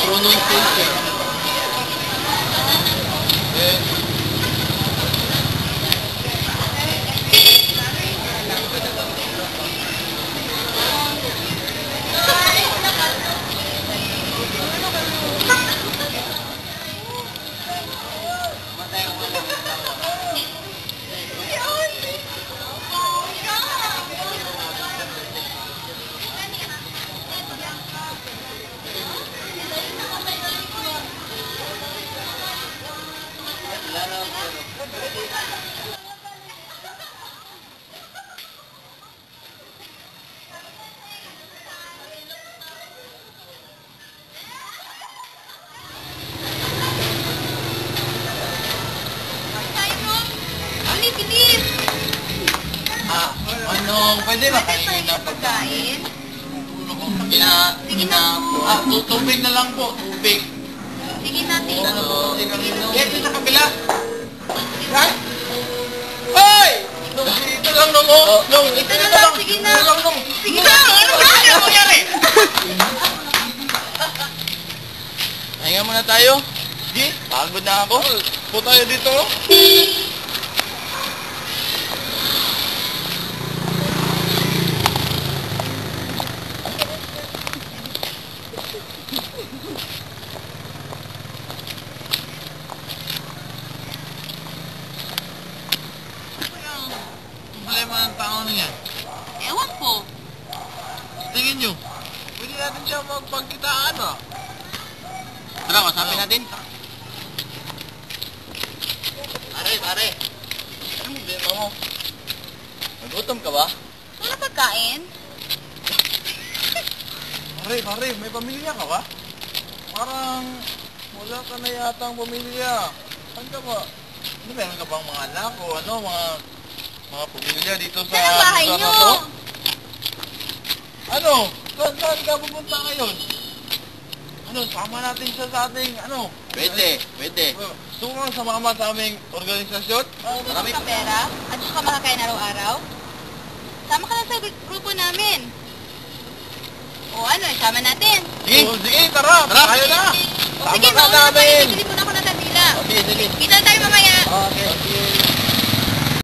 Pronunciation. Pwede ba kayo na pagkain? Tubig na lang po, tubig. Sige natin. Dito sa kabila. Right? Hoy! Ito lang nung, ito na lang, sige na. Sige na, ano ba? Ano nangyari? Hinga muna tayo. Sige, pagod na ako. Po tayo dito. Problema ng tao niya. Ewan ko. Tingin nyo, pwede natin siya magpagkitaan ba? Tara, kasapin natin. Pare. Ano problema mo? Nagutom ka ba? Wala pagkain? Pare, may pamilya ka ba? Parang wala ka na yata ang pamilya. Saan ka ba? Ano, meron ka bang mga anak o ano, mga pamilya dito sa... Saan ang bahay nyo? Ano? Saan ka pupunta ngayon? Ano, sama natin siya sa ating, ano? Pwede. Gusto mo nga sumama sa aming organisasyon? Marami ka pera? At gusto ka makakain araw-araw? Sama ka lang sa grupo namin. O ano, sama natin. Sige, tara. Tayo na. O sige, mauna na tayo. Bibili muna ako ng kandila. Sige. Kita tayo mamaya. Okay.